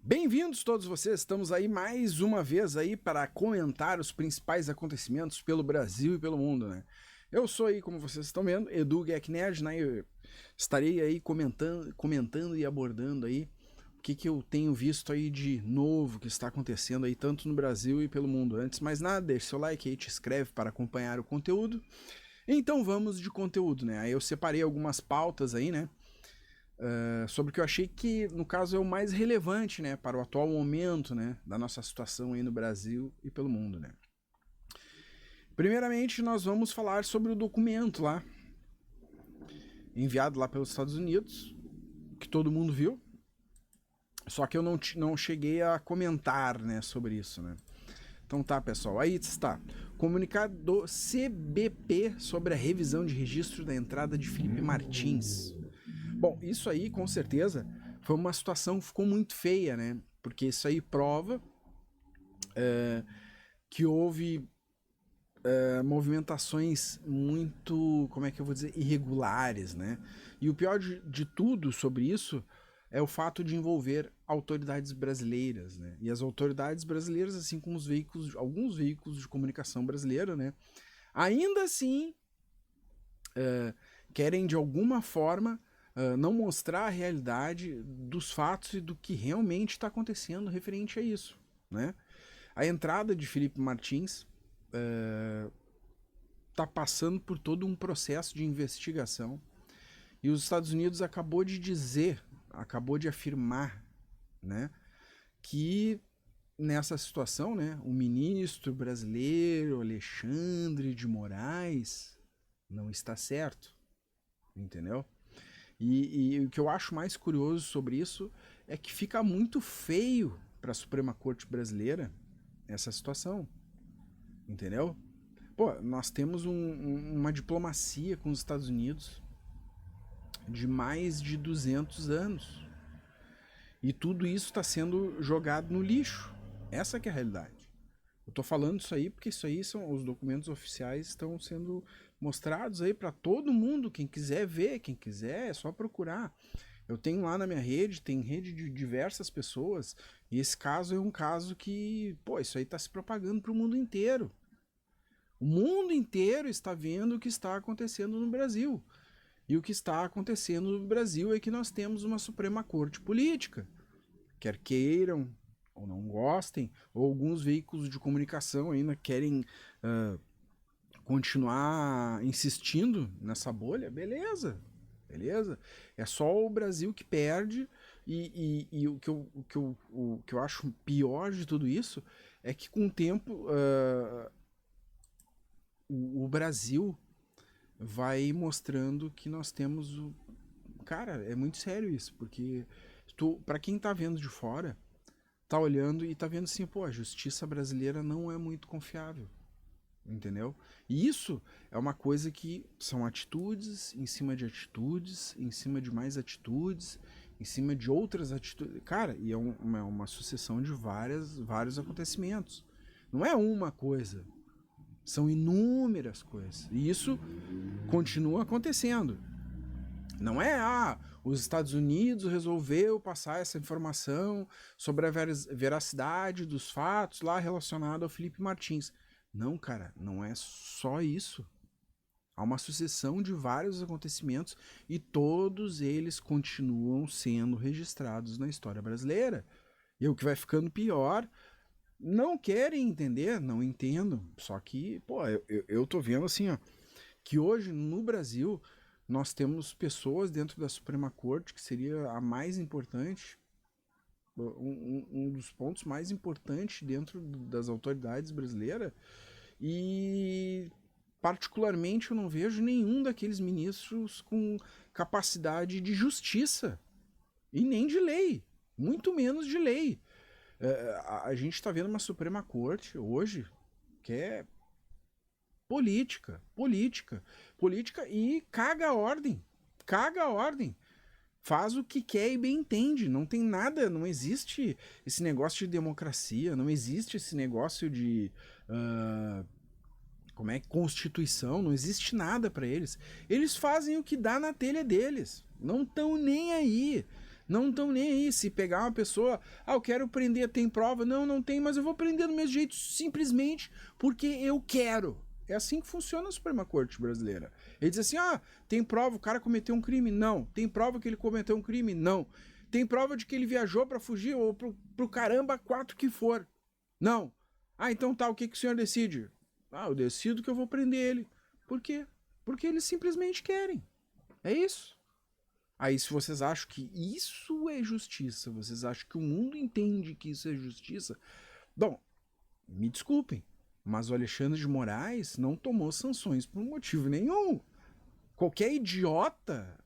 Bem-vindos todos vocês, estamos aí mais uma vez aí para comentar os principais acontecimentos pelo Brasil e pelo mundo, né? Eu sou aí, como vocês estão vendo, Edu Geeknerd, né? Eu estarei aí comentando e abordando aí o que eu tenho visto aí de novo que está acontecendo aí tanto no Brasil e pelo mundo. Antes de mais nada, deixe seu like aí, te inscreve para acompanhar o conteúdo. Então vamos de conteúdo, né? Aí eu separei algumas pautas aí, né? Sobre o que eu achei que, no caso, é o mais relevante, né, para o atual momento, né, da nossa situação aí no Brasil e pelo mundo, né. Primeiramente, nós vamos falar sobre o documento lá, enviado lá pelos Estados Unidos, que todo mundo viu, só que eu não cheguei a comentar, né, sobre isso, né. Então tá, pessoal, aí está. Comunicado do CBP sobre a revisão de registro da entrada de Felipe Martins. Bom, isso aí, com certeza, foi uma situação que ficou muito feia, né? Porque isso aí prova que houve movimentações muito, como é que eu vou dizer, irregulares, né? E o pior de tudo sobre isso é o fato de envolver autoridades brasileiras, né? E as autoridades brasileiras, assim como os veículos, alguns veículos de comunicação brasileira, né? Ainda assim, querem de alguma forma não mostrar a realidade dos fatos e do que realmente está acontecendo referente a isso, né? A entrada de Felipe Martins está passando por todo um processo de investigação e os Estados Unidos acabou de afirmar, né, que nessa situação, né, o ministro brasileiro Alexandre de Moraes não está certo, entendeu? E o que eu acho mais curioso sobre isso é que fica muito feio para a Suprema Corte Brasileira essa situação, entendeu? Pô, nós temos uma diplomacia com os Estados Unidos de mais de 200 anos e tudo isso está sendo jogado no lixo. Essa que é a realidade. Eu tô falando isso aí porque isso aí são os documentos oficiais, estão sendo mostrados aí para todo mundo. Quem quiser ver, quem quiser, é só procurar. Eu tenho lá na minha rede, tem rede de diversas pessoas, e esse caso é um caso que, pô, isso aí tá se propagando pro mundo inteiro. O mundo inteiro está vendo o que está acontecendo no Brasil. E o que está acontecendo no Brasil é que nós temos uma Suprema Corte política. Quer queiram, ou não gostem, ou alguns veículos de comunicação ainda querem continuar insistindo nessa bolha, beleza, beleza. É só o Brasil que perde e o que eu acho pior de tudo isso é que com o tempo o Brasil vai mostrando que nós temos o... Cara, é muito sério isso, porque para quem tá vendo de fora, tá olhando e tá vendo assim, pô, a justiça brasileira não é muito confiável, entendeu? E isso é uma coisa que são atitudes em cima de mais atitudes, em cima de outras atitudes. Cara, e é uma sucessão de vários acontecimentos. Não é uma coisa, são inúmeras coisas. E isso continua acontecendo. Não é, os Estados Unidos resolveu passar essa informação sobre a veracidade dos fatos lá relacionado ao Felipe Martins. Não, cara, não é só isso. Há uma sucessão de vários acontecimentos e todos eles continuam sendo registrados na história brasileira. E o que vai ficando pior, não querem entender, não entendo. Só que, pô, eu tô vendo assim, ó, que hoje no Brasil nós temos pessoas dentro da Suprema Corte, que seria a mais importante, um dos pontos mais importantes dentro das autoridades brasileiras, e particularmente eu não vejo nenhum daqueles ministros com capacidade de justiça, e nem de lei, muito menos de lei. A gente está vendo uma Suprema Corte hoje que é política, política, política e caga a ordem. Caga a ordem. Faz o que quer e bem entende. Não tem nada, não existe esse negócio de democracia, não existe esse negócio de. Como é que Constituição, não existe nada para eles. Eles fazem o que dá na telha deles. Não estão nem aí. Não estão nem aí. Se pegar uma pessoa, eu quero prender, tem prova? Não, não tem, mas eu vou prender do mesmo jeito, simplesmente porque eu quero. É assim que funciona a Suprema Corte brasileira. Ele diz assim, tem prova, o cara cometeu um crime? Não. Tem prova que ele cometeu um crime? Não. Tem prova de que ele viajou para fugir ou pro caramba 4 que for? Não. Então tá, o que o senhor decide? Eu decido que eu vou prender ele. Por quê? Porque eles simplesmente querem. É isso. Aí se vocês acham que isso é justiça, vocês acham que o mundo entende que isso é justiça, bom, me desculpem, mas o Alexandre de Moraes não tomou sanções por motivo nenhum. Qualquer idiota,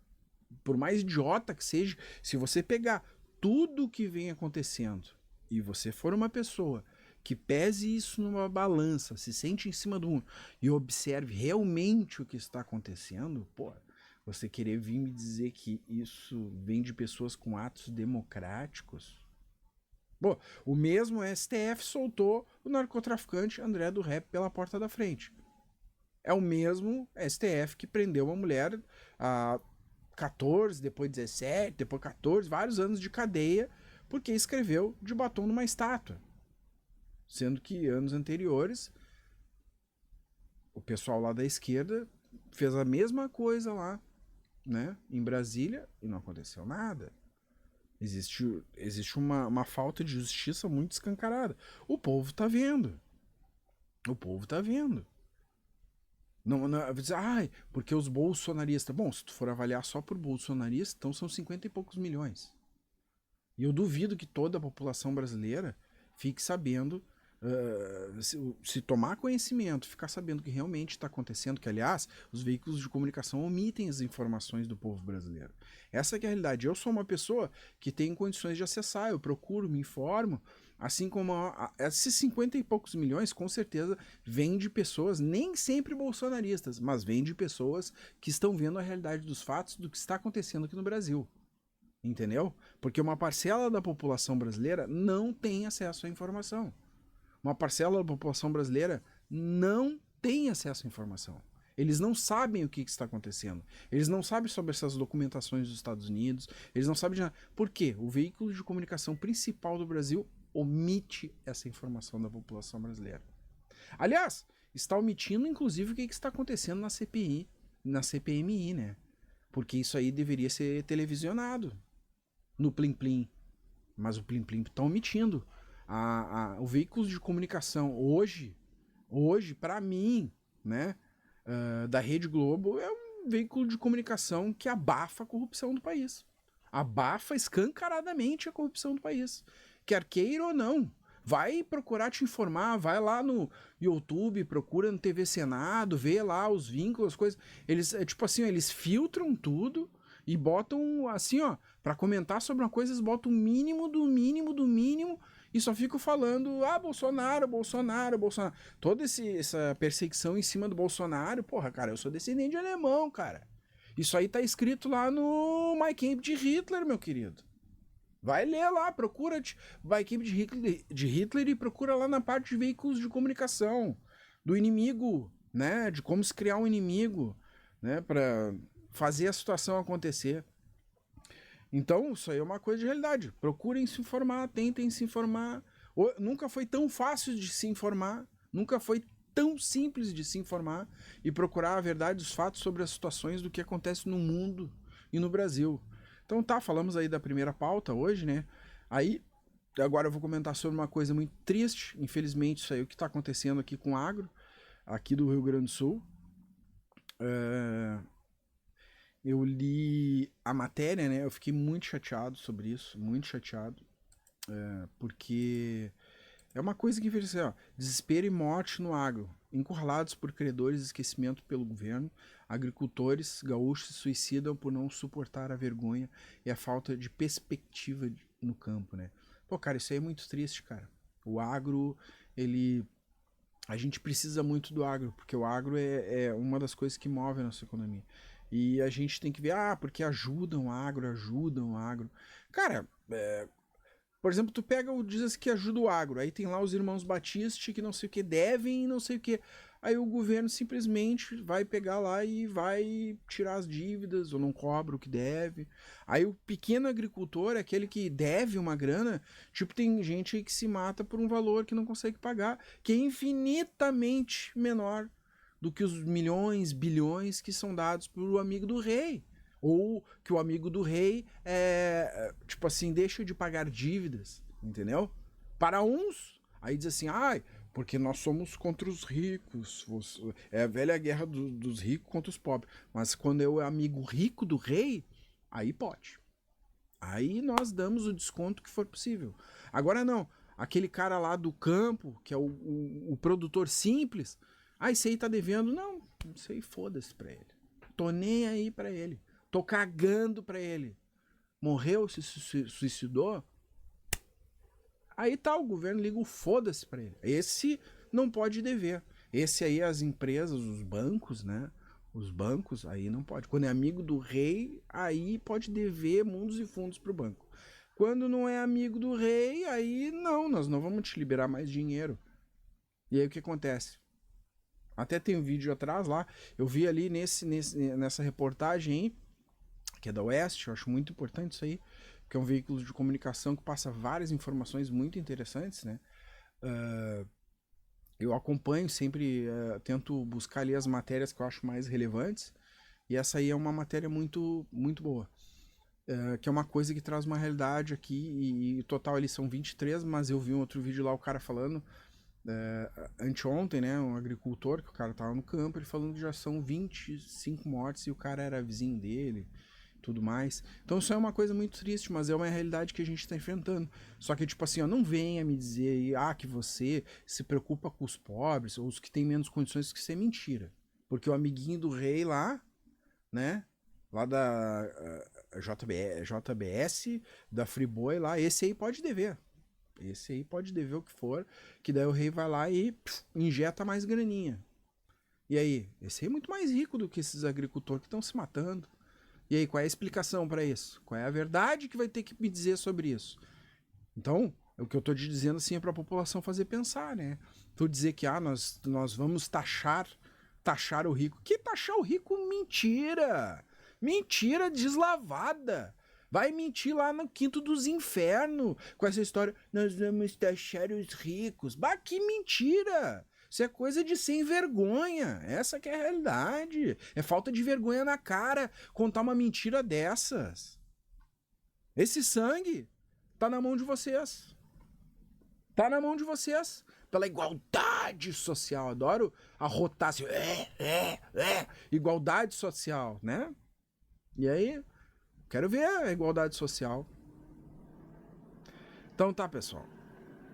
por mais idiota que seja, se você pegar tudo o que vem acontecendo e você for uma pessoa que pese isso numa balança, se sente em cima do mundo e observe realmente o que está acontecendo, você querer vir me dizer que isso vem de pessoas com atos democráticos? O mesmo STF soltou o narcotraficante André do Rep pela porta da frente. É o mesmo STF que prendeu uma mulher a 14, depois 17, depois 14, vários anos de cadeia, porque escreveu de batom numa estátua. Sendo que anos anteriores, o pessoal lá da esquerda fez a mesma coisa lá, né, em Brasília, e não aconteceu nada. Existe uma falta de justiça muito escancarada. O povo tá vendo. O povo tá vendo. Não, porque os bolsonaristas... Bom, se tu for avaliar só por bolsonarista, então são 50 e poucos milhões. E eu duvido que toda a população brasileira fique sabendo... se tomar conhecimento, ficar sabendo o que realmente está acontecendo, que aliás, os veículos de comunicação omitem as informações do povo brasileiro. Essa que é a realidade. Eu sou uma pessoa que tem condições de acessar, eu procuro, me informo, assim como esses 50 e poucos milhões, com certeza, vêm de pessoas, nem sempre bolsonaristas, mas vêm de pessoas que estão vendo a realidade dos fatos do que está acontecendo aqui no Brasil. Entendeu? Porque uma parcela da população brasileira não tem acesso à informação. Uma parcela da população brasileira não tem acesso à informação. Eles não sabem o que está acontecendo. Eles não sabem sobre essas documentações dos Estados Unidos. Eles não sabem de nada. Por quê? O veículo de comunicação principal do Brasil omite essa informação da população brasileira. Aliás, está omitindo inclusive o que está acontecendo na CPI, na CPMI, né? Porque isso aí deveria ser televisionado no Plim Plim. Mas o Plim Plim está omitindo. O veículo de comunicação hoje para mim, né, da Rede Globo, é um veículo de comunicação que abafa a corrupção do país. Abafa escancaradamente a corrupção do país. Quer queira ou não. Vai procurar te informar, vai lá no YouTube, procura no TV Senado, vê lá os vínculos, as coisas. Eles, tipo assim, eles filtram tudo e botam, assim, pra comentar sobre uma coisa, eles botam o mínimo do mínimo do mínimo e só ficam falando, Bolsonaro, Bolsonaro, Bolsonaro. Toda essa perseguição em cima do Bolsonaro, cara, eu sou descendente de alemão, cara. Isso aí tá escrito lá no My Camp de Hitler, meu querido. Vai ler lá, procura My Camp de Hitler e procura lá na parte de veículos de comunicação do inimigo, né, de como se criar um inimigo, né, pra fazer a situação acontecer. Então, isso aí é uma coisa de realidade. Procurem se informar, tentem se informar. Nunca foi tão fácil de se informar, nunca foi tão simples de se informar e procurar a verdade, os fatos sobre as situações do que acontece no mundo e no Brasil. Então falamos aí da primeira pauta hoje, né? Aí, agora eu vou comentar sobre uma coisa muito triste, infelizmente, isso aí, o que está acontecendo aqui com o agro, aqui do Rio Grande do Sul. Eu li a matéria, né? Eu fiquei muito chateado sobre isso, muito chateado, porque é uma coisa que infelizmente, desespero e morte no agro, encurralados por credores e esquecimento pelo governo, agricultores gaúchos se suicidam por não suportar a vergonha e a falta de perspectiva no campo, né? Cara, isso aí é muito triste, cara. O agro, a gente precisa muito do agro, porque o agro é uma das coisas que move a nossa economia. E a gente tem que ver, porque ajudam o agro. Cara, por exemplo, tu pega o diz que ajuda o agro, aí tem lá os irmãos Batiste que não sei o que devem e não sei o que. aí o governo simplesmente vai pegar lá e vai tirar as dívidas ou não cobra o que deve. Aí o pequeno agricultor, aquele que deve uma grana, tipo, tem gente aí que se mata por um valor que não consegue pagar, que é infinitamente menor do que os milhões, bilhões que são dados pelo amigo do rei. Ou que o amigo do rei tipo assim, deixa de pagar dívidas, entendeu? Para uns, aí diz assim, porque nós somos contra os ricos. É a velha guerra dos ricos contra os pobres. Mas quando é o amigo rico do rei, aí pode. Aí nós damos o desconto que for possível. Agora não, aquele cara lá do campo, que é o produtor simples, esse aí tá devendo. Não, isso aí foda-se pra ele. Tô nem aí pra ele. Tô cagando pra ele. Morreu, se suicidou. Aí tá, o governo liga o foda-se pra ele. Esse não pode dever. Esse aí, as empresas, os bancos, né? Os bancos, aí não pode. Quando é amigo do rei, aí pode dever mundos e fundos pro banco. Quando não é amigo do rei, aí não, nós não vamos te liberar mais dinheiro. E aí o que acontece? Até tem um vídeo atrás lá, eu vi ali nessa reportagem aí, que é da Oeste, eu acho muito importante isso aí, que é um veículo de comunicação que passa várias informações muito interessantes, né? Eu acompanho sempre, tento buscar ali as matérias que eu acho mais relevantes, e essa aí é uma matéria muito, muito boa. Que é uma coisa que traz uma realidade aqui, e total ali são 23, mas eu vi um outro vídeo lá, o cara falando, anteontem, né, um agricultor, que o cara tava no campo, ele falando que já são 25 mortes e o cara era vizinho dele, tudo mais. Então isso é uma coisa muito triste, mas é uma realidade que a gente está enfrentando. Só que, tipo assim, não venha me dizer aí, que você se preocupa com os pobres ou os que têm menos condições, que isso é mentira. Porque o amiguinho do rei lá, né, lá da JBS, da Friboi lá, esse aí pode dever. Esse aí pode dever o que for, que daí o rei vai lá e injeta mais graninha. E aí? Esse aí é muito mais rico do que esses agricultores que estão se matando. E aí, qual é a explicação para isso? Qual é a verdade que vai ter que me dizer sobre isso? Então, o que eu tô te dizendo assim é para a população fazer pensar, né? Tu dizer que nós vamos taxar o rico. Que taxar o rico? Mentira! Mentira deslavada! Vai mentir lá no quinto dos infernos com essa história. Nós vamos taxar os ricos. Bah, que mentira! Isso é coisa de sem vergonha. Essa que é a realidade. É falta de vergonha na cara contar uma mentira dessas. Esse sangue tá na mão de vocês. Tá na mão de vocês. Pela igualdade social. Adoro arrotar assim. Igualdade social, né? E aí, quero ver a igualdade social. Então tá, pessoal.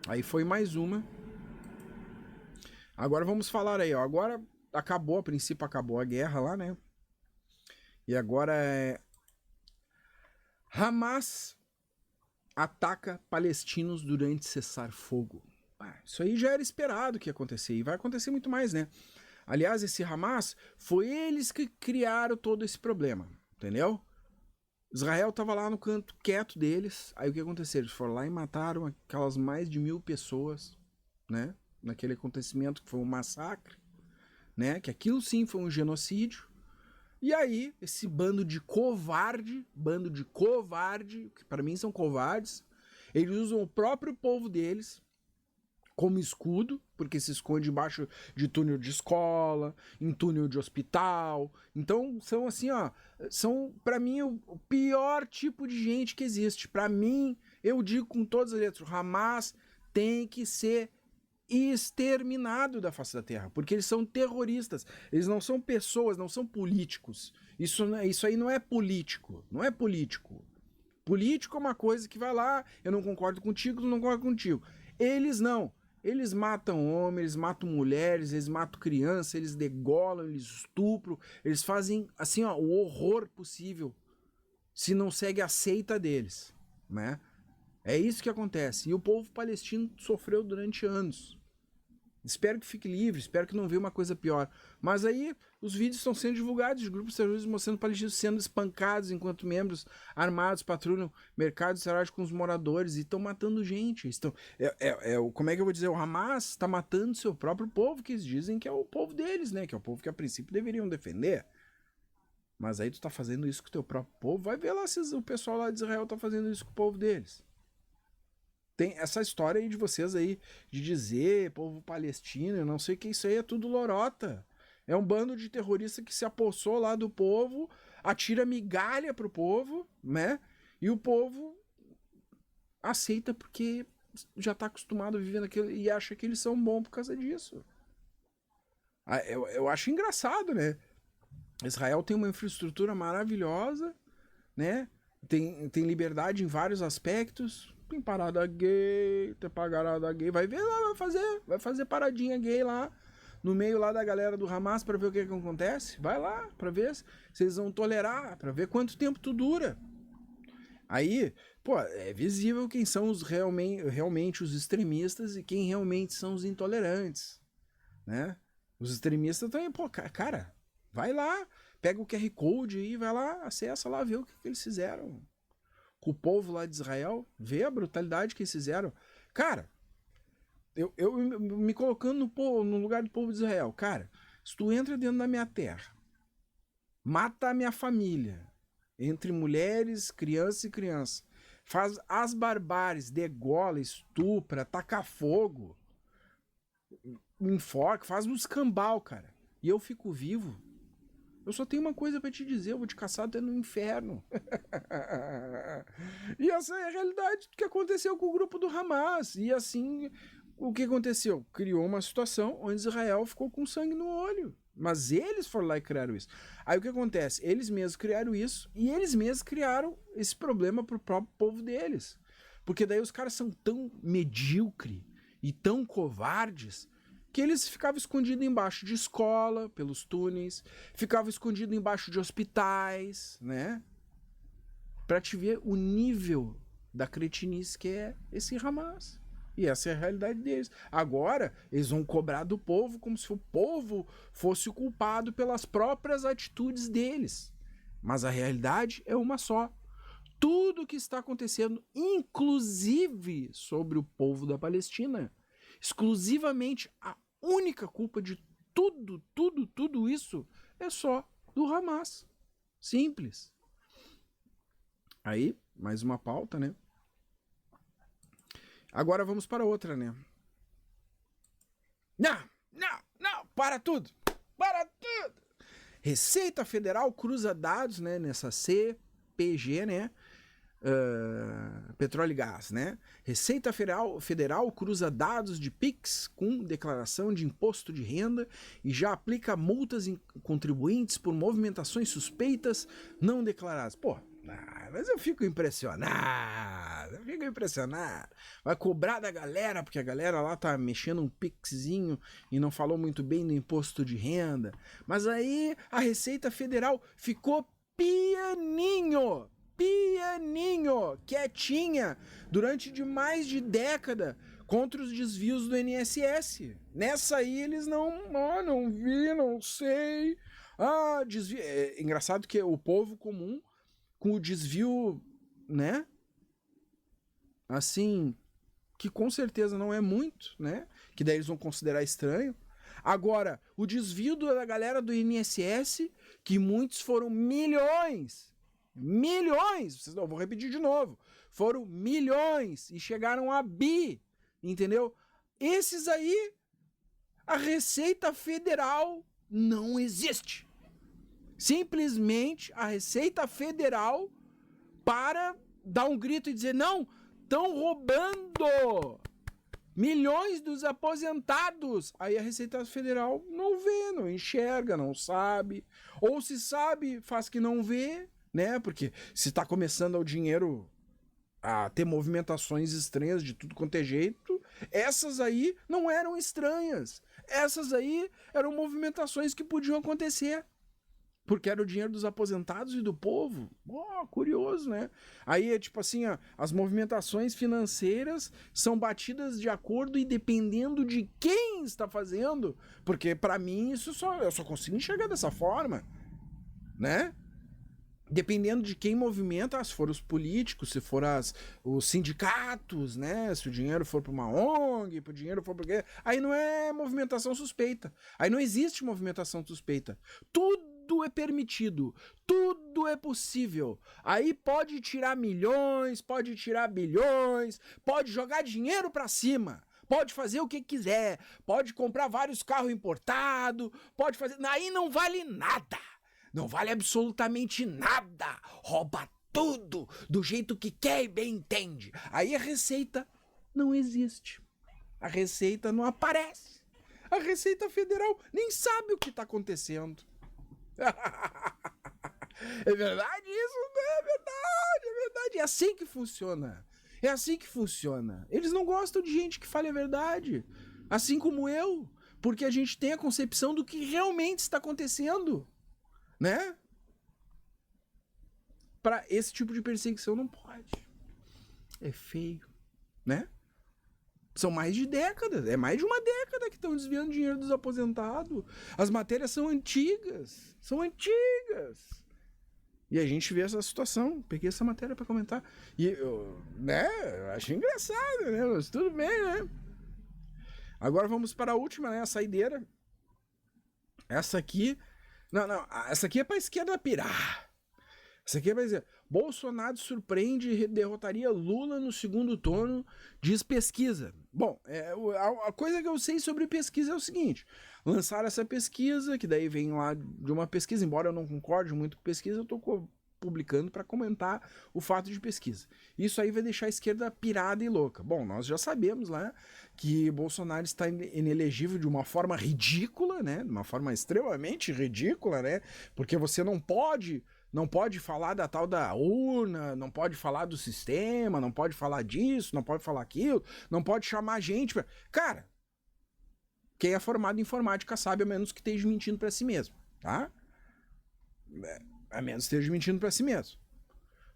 Aí foi mais uma. Agora vamos falar aí, ó. Agora acabou, a princípio acabou a guerra lá, né? E agora é... Hamas ataca palestinos durante cessar-fogo. Isso aí já era esperado que ia acontecer. E vai acontecer muito mais, né? Aliás, esse Hamas, foi eles que criaram todo esse problema. Entendeu? Israel tava lá no canto quieto deles. Aí o que aconteceu? Eles foram lá e mataram aquelas mais de 1.000 pessoas, né? Naquele acontecimento que foi um massacre, né? Que aquilo sim foi um genocídio. E aí, esse bando de covarde, que para mim são covardes, eles usam o próprio povo deles como escudo, porque se esconde embaixo de túnel de escola, em túnel de hospital. Então, são assim, ó, são para mim o pior tipo de gente que existe. Para mim, eu digo com todas as letras, o Hamas tem que ser exterminado da face da terra, porque eles são terroristas, eles não são pessoas, não são políticos. Isso aí não é político, não é político. Político é uma coisa que vai lá, eu não concordo contigo, tu não concorda contigo. Eles não. Eles matam homens, eles matam mulheres, eles matam crianças, eles degolam, eles estupram, eles fazem assim, ó, o horror possível se não segue a seita deles, né? É isso que acontece. E o povo palestino sofreu durante anos. Espero que fique livre, espero que não venha uma coisa pior. Mas aí os vídeos estão sendo divulgados de grupos terroristas mostrando palestinos sendo espancados enquanto membros armados patrulham mercados terroristas com os moradores e estão matando gente. Como é que eu vou dizer? O Hamas está matando seu próprio povo, que eles dizem que é o povo deles, né? Que é o povo que a princípio deveriam defender. Mas aí tu tá fazendo isso com o teu próprio povo, vai ver lá se o pessoal lá de Israel tá fazendo isso com o povo deles. Tem essa história aí de vocês aí, de dizer povo palestino, eu não sei o que, isso aí é tudo lorota. É um bando de terrorista que se apossou lá do povo, atira migalha pro povo, né? E o povo aceita porque já tá acostumado a viver naquilo e acha que eles são bons por causa disso. Eu acho engraçado, né? Israel tem uma infraestrutura maravilhosa, né? Tem liberdade em vários aspectos. Tem parada gay, tem parada gay. Vai ver lá, vai fazer paradinha gay lá, no meio lá da galera do Hamas pra ver o que acontece. Vai lá pra ver se eles vão tolerar, pra ver quanto tempo tu dura. Aí, pô, é visível quem são os realmente os extremistas e quem realmente são os intolerantes, né? Os extremistas também, pô, cara, vai lá, pega o QR Code aí, vai lá, acessa lá, vê o que eles fizeram com o povo lá de Israel, vê a brutalidade que eles fizeram. Cara, eu me colocando no lugar do povo de Israel, cara, se tu entra dentro da minha terra, mata a minha família, entre mulheres, criança e criança, faz as barbáries, degola, estupra, taca fogo, enforca, faz um escambau, cara, e eu fico vivo, eu só tenho uma coisa pra te dizer, eu vou te caçar até no inferno. E essa é a realidade do que aconteceu com o grupo do Hamas. E assim, o que aconteceu? Criou uma situação onde Israel ficou com sangue no olho. Mas eles foram lá e criaram isso. Aí o que acontece? Eles mesmos criaram isso e eles mesmos criaram esse problema pro próprio povo deles. Porque daí os caras são tão medíocres e tão covardes que eles ficavam escondidos embaixo de escola, pelos túneis, ficavam escondidos embaixo de hospitais, né? Pra te ver o nível da cretinice que é esse Hamas. E essa é a realidade deles. Agora, eles vão cobrar do povo como se o povo fosse o culpado pelas próprias atitudes deles. Mas a realidade é uma só. Tudo o que está acontecendo, inclusive sobre o povo da Palestina, exclusivamente a única culpa de tudo isso é só do Hamas. Simples. Aí, mais uma pauta, né? Agora vamos para outra, né? Não, para tudo! Para tudo! Receita Federal cruza dados, né, nessa CPG, né? Petróleo e gás, né? Receita Federal cruza dados de PIX com declaração de imposto de renda e já aplica multas em contribuintes por movimentações suspeitas não declaradas. Pô, mas eu fico impressionado. Vai cobrar da galera, porque a galera lá tá mexendo um pixzinho e não falou muito bem do imposto de renda. Mas aí a Receita Federal ficou pianinho, quietinha, durante de mais de década contra os desvios do INSS. Nessa aí eles não vi, não sei. Desvio. É engraçado que o povo comum, com o desvio, né? Assim, que com certeza não é muito, né? Que daí eles vão considerar estranho. Agora, o desvio da galera do INSS, que muitos foram milhões, eu vou repetir de novo, foram milhões e chegaram a bi, entendeu? Esses aí, a Receita Federal não existe. Simplesmente a Receita Federal para dar um grito e dizer, não, estão roubando milhões dos aposentados. Aí a Receita Federal não vê, não enxerga, não sabe. Ou se sabe, faz que não vê, né? Porque se está começando o dinheiro a ter movimentações estranhas de tudo quanto é jeito, essas aí não eram estranhas. Essas aí eram movimentações que podiam acontecer. Porque era o dinheiro dos aposentados e do povo. Curioso, né? Aí é tipo assim, ó, as movimentações financeiras são batidas de acordo e dependendo de quem está fazendo. Porque para mim eu só consigo enxergar dessa forma, né? Dependendo de quem movimenta, se for os políticos, se for os sindicatos, né? Se o dinheiro for para uma ONG, se o dinheiro for para... Aí não é movimentação suspeita. Aí não existe movimentação suspeita. Tudo é permitido. Tudo é possível. Aí pode tirar milhões, pode tirar bilhões, pode jogar dinheiro para cima. Pode fazer o que quiser. Pode comprar vários carros importados. Pode fazer... Aí não vale nada. Não vale absolutamente nada. Rouba tudo do jeito que quer e bem entende. Aí a Receita não existe. A Receita não aparece. A Receita Federal nem sabe o que está acontecendo. É verdade isso? É verdade, é verdade. É assim que funciona. É assim que funciona. Eles não gostam de gente que fale a verdade. Assim como eu. Porque a gente tem a concepção do que realmente está acontecendo. Né? Para esse tipo de perseguição não pode. É feio, né? São mais de décadas, é mais de uma década que estão desviando dinheiro dos aposentados. As matérias são antigas, E a gente vê essa situação. Peguei essa matéria para comentar e eu, né? Eu achei engraçado, né? Mas tudo bem, né? Agora vamos para a última, né? A saideira. Essa aqui não, essa aqui é pra esquerda pirar. Essa aqui é pra dizer: Bolsonaro surpreende e derrotaria Lula no segundo turno, diz pesquisa. Bom, a coisa que eu sei sobre pesquisa é o seguinte: lançaram essa pesquisa, que daí vem lá de uma pesquisa, embora eu não concorde muito com pesquisa, eu tô publicando para comentar o fato de pesquisa. Isso aí vai deixar a esquerda pirada e louca. Bom, nós já sabemos lá que Bolsonaro está inelegível de uma forma ridícula, né? De uma forma extremamente ridícula, né? Porque você não pode falar da tal da urna, não pode falar do sistema, não pode falar disso, não pode falar aquilo, não pode chamar gente pra... Cara, quem é formado em informática sabe, a menos que esteja mentindo para si mesmo, tá? A menos que esteja mentindo para si mesmo.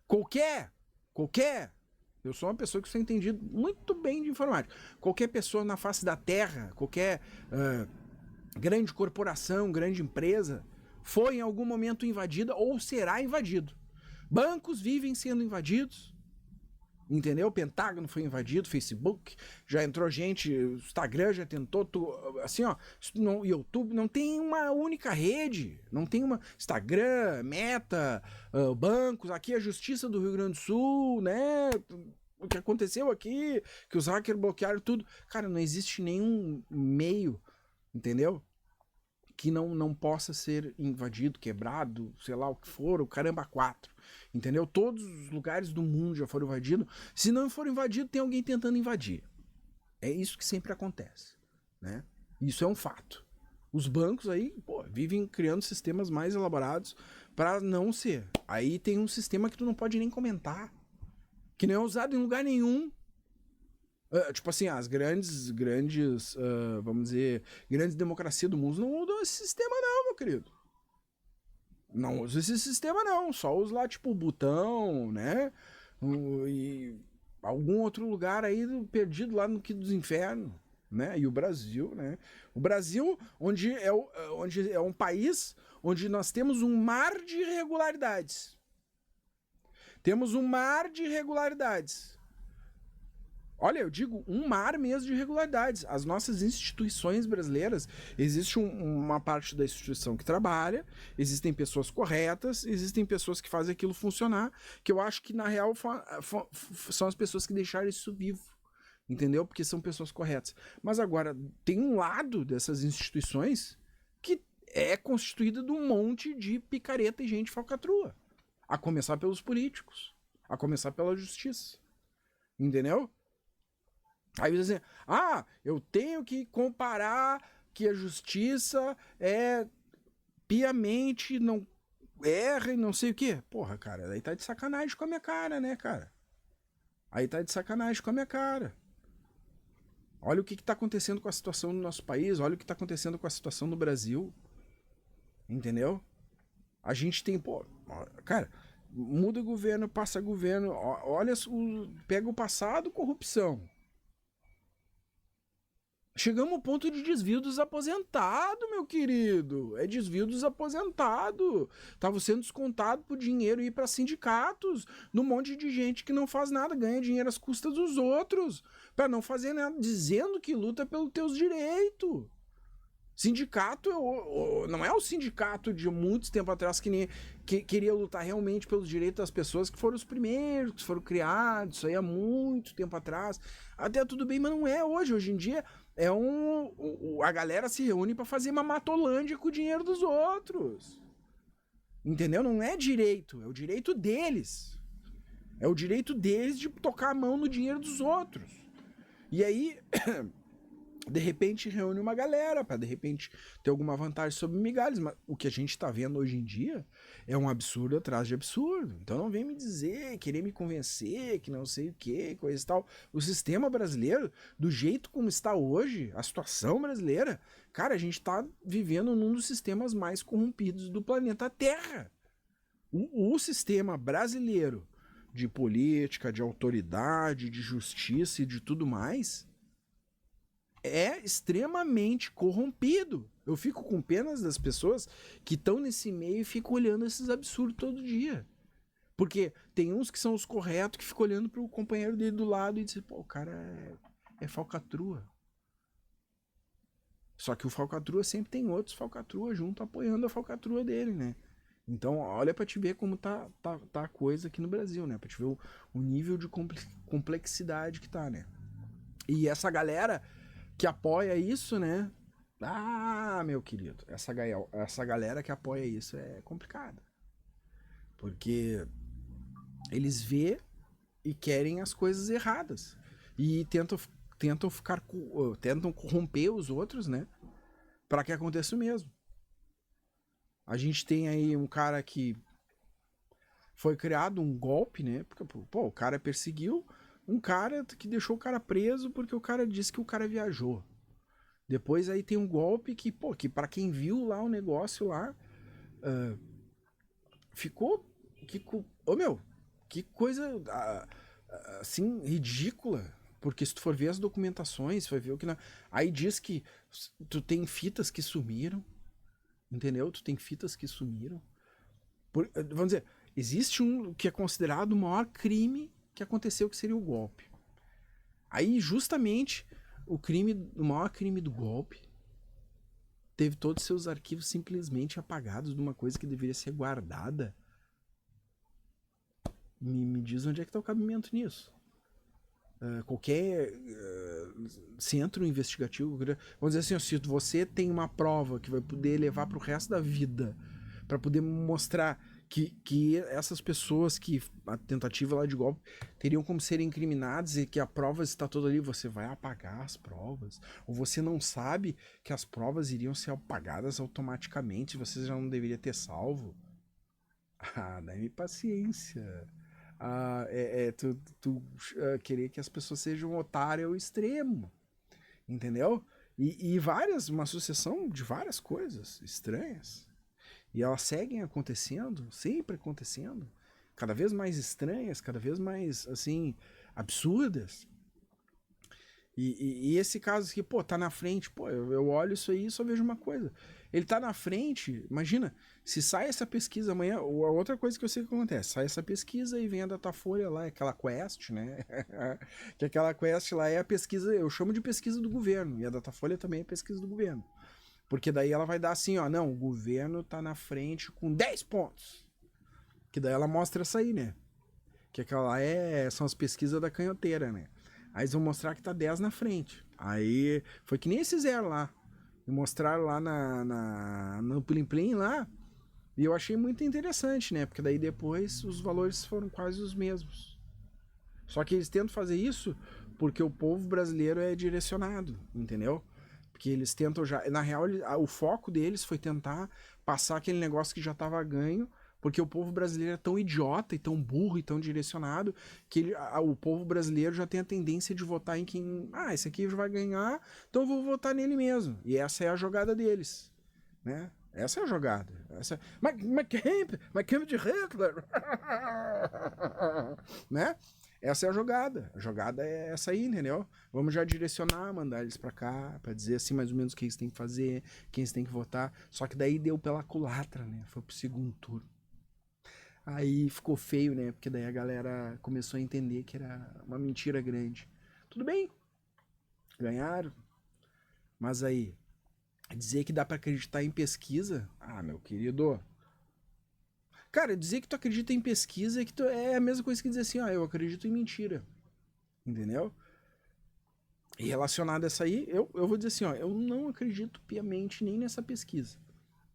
Qualquer, eu sou uma pessoa que sou entendido muito bem de informática. Qualquer pessoa na face da terra, qualquer grande corporação, grande empresa, foi em algum momento invadida ou será invadido. Bancos vivem sendo invadidos, entendeu? O Pentágono foi invadido, Facebook, já entrou gente, o Instagram já tentou, assim, ó, no YouTube não tem uma única rede, não tem uma Instagram, Meta, bancos, aqui a Justiça do Rio Grande do Sul, né? O que aconteceu aqui, que os hackers bloquearam tudo. Cara, não existe nenhum meio, entendeu? Que não possa ser invadido, quebrado, sei lá o que for, o caramba 4. Entendeu? Todos os lugares do mundo já foram invadidos. Se não for invadido, tem alguém tentando invadir. É isso que sempre acontece, né? Isso é um fato. Os bancos aí, vivem criando sistemas mais elaborados para não ser. Aí tem um sistema que tu não pode nem comentar, que não é usado em lugar nenhum. Tipo assim, as grandes, vamos dizer, grandes democracias do mundo não usam esse sistema não, meu querido. Não usa esse sistema não, só usa lá tipo o Butão, né? E algum outro lugar aí perdido lá no que dos infernos, né? E o Brasil, né? O Brasil, onde é um país onde nós temos um mar de irregularidades. Temos um mar de irregularidades. Olha, eu digo um mar mesmo de irregularidades. As nossas instituições brasileiras, existe uma parte da instituição que trabalha, existem pessoas corretas, existem pessoas que fazem aquilo funcionar, que eu acho que na real são as pessoas que deixaram isso vivo, entendeu? Porque são pessoas corretas. Mas agora, tem um lado dessas instituições que é constituída de um monte de picareta e gente falcatrua. A começar pelos políticos, a começar pela justiça, entendeu? Aí você assim, eu tenho que comparar que a justiça é piamente, não erra e não sei o quê. Porra, cara, aí tá de sacanagem com a minha cara, né, cara? Aí tá de sacanagem com a minha cara. Olha o que tá acontecendo com a situação no nosso país, olha o que tá acontecendo com a situação no Brasil. Entendeu? A gente tem, pô, cara, muda governo, passa governo, olha, pega o passado, corrupção. Chegamos ao ponto de desvio dos aposentados, meu querido. É desvio dos aposentados. Tava sendo descontado por dinheiro ir para sindicatos, num monte de gente que não faz nada, ganha dinheiro às custas dos outros, para não fazer nada, dizendo que luta pelos teus direitos. Sindicato não é o sindicato de muitos tempos atrás que queria lutar realmente pelos direitos das pessoas, que foram os primeiros, que foram criados, isso aí há muito tempo atrás. Até tudo bem, mas não é hoje. Hoje em dia a galera se reúne para fazer uma matolândia com o dinheiro dos outros. Entendeu? Não é direito, é o direito deles. É o direito deles de tocar a mão no dinheiro dos outros. E aí de repente reúne uma galera para de repente ter alguma vantagem sobre migalhas, mas o que a gente tá vendo hoje em dia é um absurdo atrás de absurdo. Então não vem me dizer, querer me convencer que não sei o que, coisa e tal. O sistema brasileiro, do jeito como está hoje, a situação brasileira, cara, a gente tá vivendo num dos sistemas mais corrompidos do planeta Terra. O sistema brasileiro de política, de autoridade, de justiça e de tudo mais é extremamente corrompido. Eu fico com penas das pessoas que estão nesse meio e ficam olhando esses absurdos todo dia. Porque tem uns que são os corretos que ficam olhando pro companheiro dele do lado e dizem, pô, o cara é falcatrua. Só que o falcatrua sempre tem outros falcatrua junto apoiando a falcatrua dele, né? Então, olha pra te ver como tá a coisa aqui no Brasil, né? Pra te ver o nível de complexidade que tá, né? E essa galera que apoia isso, né? Ah, meu querido, essa galera que apoia isso é complicada. Porque eles vê e querem as coisas erradas. E tentam corromper os outros, né? Para que aconteça o mesmo. A gente tem aí um cara que foi criado um golpe, né? Porque, pô, o cara perseguiu um cara que deixou o cara preso porque o cara disse que o cara viajou. Depois aí tem um golpe que, pô, que pra quem viu lá o negócio lá, ficou... meu, que coisa assim, ridícula. Porque se tu for ver as documentações, vai ver o que... Aí diz que tu tem fitas que sumiram, entendeu? Tu tem fitas que sumiram. Vamos dizer, existe um que é considerado o maior crime que aconteceu, que seria o golpe. Aí, justamente, o maior crime do golpe teve todos os seus arquivos simplesmente apagados de uma coisa que deveria ser guardada. Me diz onde é que tá o cabimento nisso. Qualquer centro investigativo, vamos dizer assim, se você tem uma prova que vai poder levar pro resto da vida, para poder mostrar que essas pessoas que a tentativa lá de golpe teriam como serem incriminadas e que a prova está toda ali, você vai apagar as provas? Ou você não sabe que as provas iriam ser apagadas automaticamente, você já não deveria ter salvo? Ah, dá-me paciência. Tu querer que as pessoas sejam otárias ao extremo, entendeu? E uma sucessão de várias coisas estranhas. E elas seguem acontecendo, sempre acontecendo, cada vez mais estranhas, cada vez mais, assim, absurdas. E esse caso aqui, pô, tá na frente, pô, eu olho isso aí e só vejo uma coisa. Ele tá na frente, imagina, se sai essa pesquisa amanhã, ou a outra coisa que eu sei que acontece, sai essa pesquisa e vem a Datafolha lá, aquela quest, né? Que aquela quest lá é a pesquisa, eu chamo de pesquisa do governo, e a Datafolha também é pesquisa do governo. Porque daí ela vai dar assim, ó, não, o governo tá na frente com 10 pontos. Que daí ela mostra essa aí, né? Que aquela lá são as pesquisas da canhoteira, né? Aí eles vão mostrar que tá 10 na frente. Aí foi que nem eles fizeram lá. E mostraram lá no Plim Plim lá. E eu achei muito interessante, né? Porque daí depois os valores foram quase os mesmos. Só que eles tentam fazer isso porque o povo brasileiro é direcionado, entendeu? Porque eles tentam já... Na real, o foco deles foi tentar passar aquele negócio que já tava ganho, porque o povo brasileiro é tão idiota e tão burro e tão direcionado que o povo brasileiro já tem a tendência de votar em quem... esse aqui vai ganhar, então eu vou votar nele mesmo. E essa é a jogada deles, né? Essa é a jogada. Essa... Mas Camp de Hitler! Né? Essa é a jogada. A jogada é essa aí, entendeu? Vamos já direcionar, mandar eles pra cá, pra dizer assim mais ou menos o que eles têm que fazer, quem eles têm que votar. Só que daí deu pela culatra, né? Foi pro segundo turno. Aí ficou feio, né? Porque daí a galera começou a entender que era uma mentira grande. Tudo bem, ganharam. Mas aí, dizer que dá pra acreditar em pesquisa? Ah, meu querido. Cara, dizer que tu acredita em pesquisa é a mesma coisa que dizer assim, eu acredito em mentira. Entendeu? E relacionado a essa aí, eu vou dizer assim, eu não acredito piamente nem nessa pesquisa.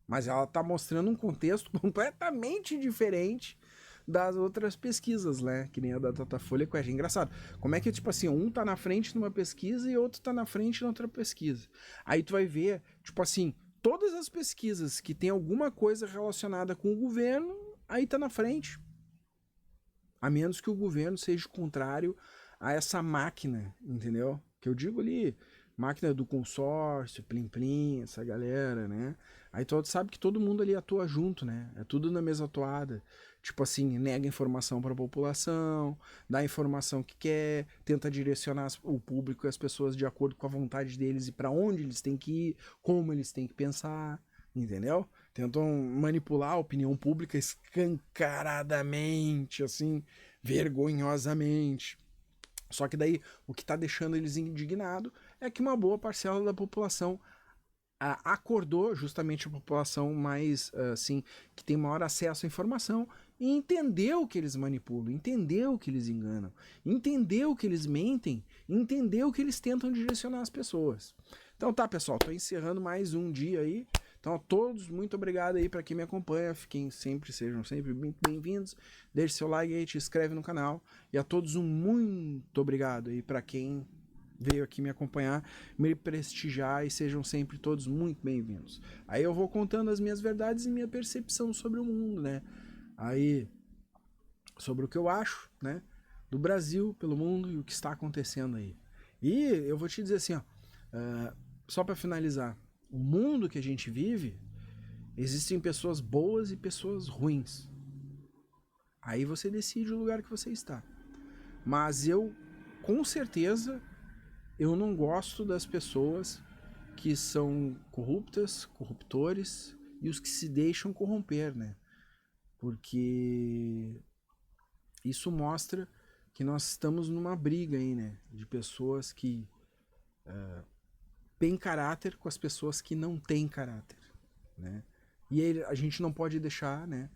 Mas ela tá mostrando um contexto completamente diferente das outras pesquisas, né? Que nem a da Datafolha, que é engraçado. Como é que, tipo assim, um tá na frente numa pesquisa e outro tá na frente na outra pesquisa. Aí tu vai ver, tipo assim, todas as pesquisas que tem alguma coisa relacionada com o governo, aí tá na frente. A menos que o governo seja contrário a essa máquina, entendeu? Que eu digo ali, máquina do consórcio, Plim Plim, essa galera, né? Aí todo sabe que todo mundo ali atua junto, né? É tudo na mesma toada. Tipo assim, nega informação para a população, dá a informação que quer, tenta direcionar o público e as pessoas de acordo com a vontade deles e para onde eles têm que ir, como eles têm que pensar, entendeu? Tentam manipular a opinião pública escancaradamente, assim, vergonhosamente. Só que daí o que está deixando eles indignados é que uma boa parcela da população acordou, justamente a população mais assim, que tem maior acesso à informação, e entendeu que eles manipulam, entendeu que eles enganam, entendeu que eles mentem, entendeu que eles tentam direcionar as pessoas. Então tá, pessoal, tô encerrando mais um dia aí. Então a todos, muito obrigado aí para quem me acompanha, sejam sempre bem-vindos. Deixe seu like aí, te inscreve no canal. E a todos um muito obrigado aí para quem veio aqui me acompanhar, me prestigiar e sejam sempre todos muito bem-vindos. Aí eu vou contando as minhas verdades e minha percepção sobre o mundo, né? Aí, sobre o que eu acho, né? Do Brasil, pelo mundo e o que está acontecendo aí. E eu vou te dizer assim, ó, só para finalizar, o mundo que a gente vive, existem pessoas boas e pessoas ruins. Aí você decide o lugar que você está. Mas eu, com certeza, eu não gosto das pessoas que são corruptas, corruptores e os que se deixam corromper, né? Porque isso mostra que nós estamos numa briga aí, né? De pessoas que têm caráter com as pessoas que não têm caráter, né? E a gente não pode deixar, né,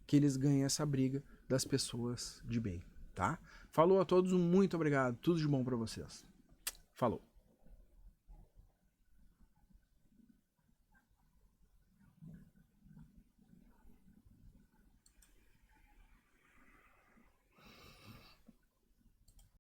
que eles ganhem essa briga das pessoas de bem, tá? Falou a todos, muito obrigado, tudo de bom para vocês. Falou.